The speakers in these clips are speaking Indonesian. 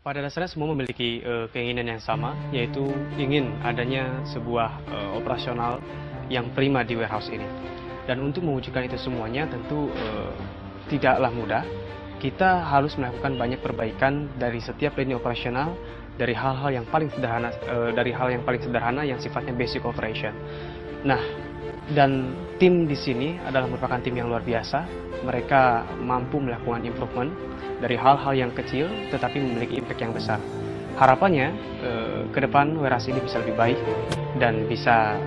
Pada dasarnya semua memiliki keinginan yang sama, yaitu ingin adanya sebuah operasional yang prima di warehouse ini. Dan untuk mewujudkan itu semuanya tentu tidaklah mudah. Kita harus melakukan banyak perbaikan dari setiap lini operasional, dari hal-hal yang paling sederhana, yang sifatnya basic operation. Nah, dan tim di sini adalah merupakan tim yang luar biasa. Mereka mampu melakukan improvement dari hal-hal yang kecil tetapi memiliki impact yang besar. Harapannya ke depan warehouse ini bisa lebih baik dan bisa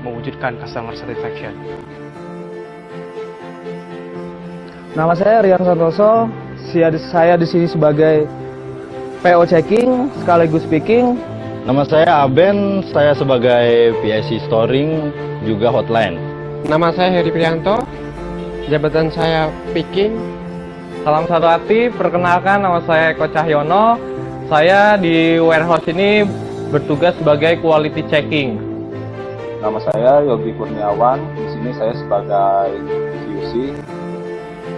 mewujudkan customer satisfaction. Nama saya Rian Santoso. Saya di sini sebagai PO checking sekaligus picking. Nama saya Aben, saya sebagai PIC storing juga hotline. Nama saya Heri Prianto, jabatan saya picking. Salam satu hati, perkenalkan nama saya Eko Cahyono. Saya di warehouse ini bertugas sebagai quality checking. Nama saya Yogi Kurniawan, di sini saya sebagai QC.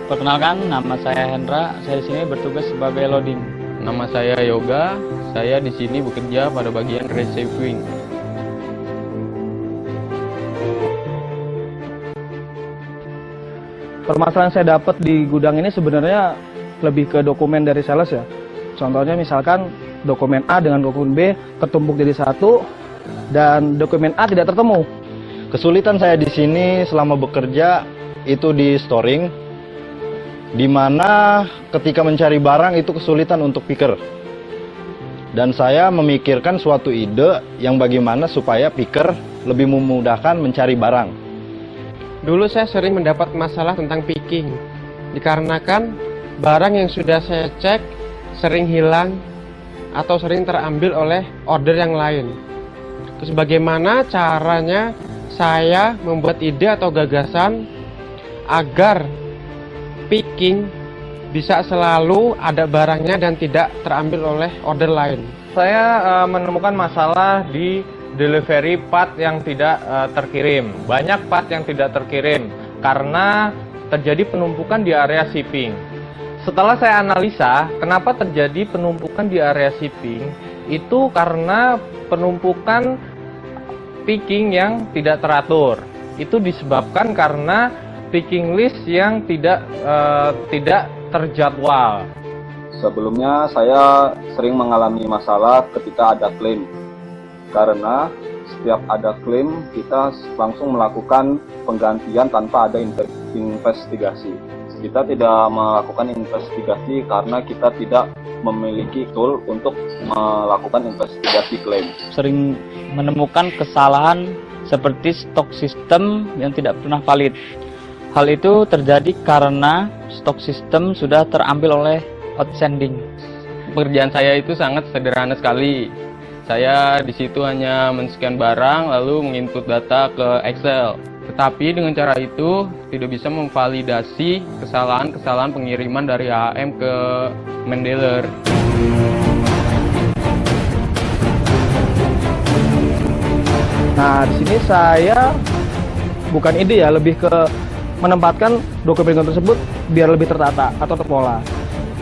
Perkenalkan, nama saya Hendra, saya di sini bertugas sebagai loading. Nama saya Yoga, saya di sini bekerja pada bagian receiving. Permasalahan saya dapat di gudang ini sebenarnya lebih ke dokumen dari sales ya. Contohnya misalkan dokumen A dengan dokumen B ketumpuk jadi satu dan dokumen A tidak ketemu. Kesulitan saya di sini selama bekerja itu di storing, di mana ketika mencari barang itu kesulitan untuk picker. Dan saya memikirkan suatu ide yang bagaimana supaya picker lebih memudahkan mencari barang. Dulu saya sering mendapat masalah tentang picking, dikarenakan barang yang sudah saya cek sering hilang atau sering terambil oleh order yang lain. Terus bagaimana caranya saya membuat ide atau gagasan agar picking bisa selalu ada barangnya dan tidak terambil oleh order lain. Saya menemukan masalah di delivery part yang tidak terkirim. Banyak part yang tidak terkirim karena terjadi penumpukan di area shipping. Setelah saya analisa, kenapa terjadi penumpukan di area shipping? Itu karena penumpukan picking yang tidak teratur. Itu disebabkan karena picking list yang tidak terjadwal. Sebelumnya saya sering mengalami masalah ketika ada klaim. Karena setiap ada klaim kita langsung melakukan penggantian tanpa ada investigasi. Kita tidak melakukan investigasi karena kita tidak memiliki tool untuk melakukan investigasi klaim. Sering menemukan kesalahan seperti stok sistem yang tidak pernah valid. Hal itu terjadi karena stok sistem sudah terambil oleh outstanding. Pekerjaan saya itu sangat sederhana sekali. Saya di situ hanya men-scan barang lalu menginput data ke Excel. Tetapi dengan cara itu tidak bisa memvalidasi kesalahan-kesalahan pengiriman dari HM ke main dealer. Nah, di sini saya bukan ide ya, lebih ke menempatkan dokumen tersebut biar lebih tertata atau terpola.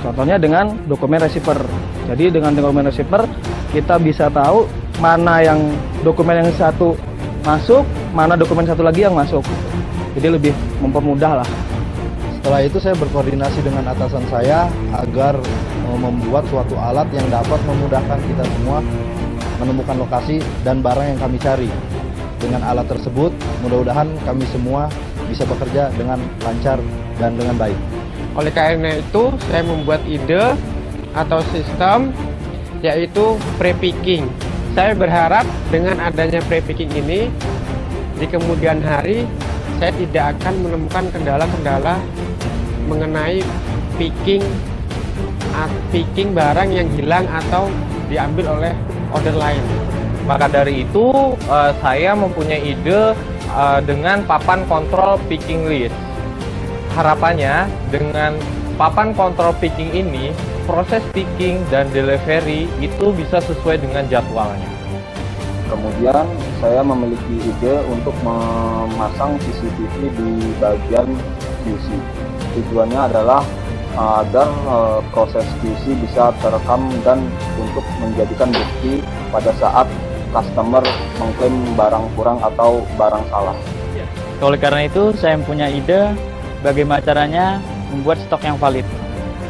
Contohnya dengan dokumen receiver. Jadi dengan dokumen receiver kita bisa tahu mana yang dokumen yang satu masuk, mana dokumen satu lagi yang masuk. Jadi lebih mempermudah lah. Setelah itu saya berkoordinasi dengan atasan saya agar membuat suatu alat yang dapat memudahkan kita semua menemukan lokasi dan barang yang kami cari. Dengan alat tersebut, mudah-mudahan kami semua bisa bekerja dengan lancar dan dengan baik. Oleh karena itu, saya membuat ide atau sistem yaitu pre-picking. Saya berharap dengan adanya pre-picking ini, di kemudian hari saya tidak akan menemukan kendala-kendala mengenai picking barang yang hilang atau diambil oleh order lain. Maka dari itu, saya mempunyai ide dengan papan kontrol picking list. Harapannya dengan papan kontrol picking ini, proses picking dan delivery itu bisa sesuai dengan jadwalnya. Kemudian saya memiliki ide untuk memasang CCTV di bagian QC. Tujuannya adalah agar proses QC bisa terekam dan untuk menjadikan bukti pada saat customer mengklaim barang kurang atau barang salah. Oleh karena itu, saya mempunyai ide bagaimana caranya membuat stok yang valid.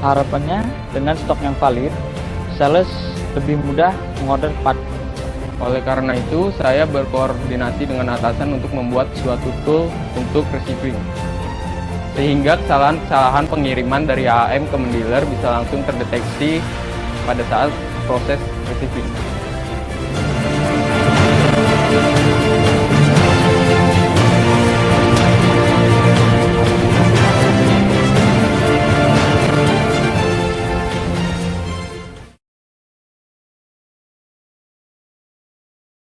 Harapannya dengan stok yang valid, sales lebih mudah mengorder part. Oleh karena itu, saya berkoordinasi dengan atasan untuk membuat suatu tool untuk receiving. Sehingga kesalahan pengiriman dari AAM ke mendealer bisa langsung terdeteksi pada saat proses receiving.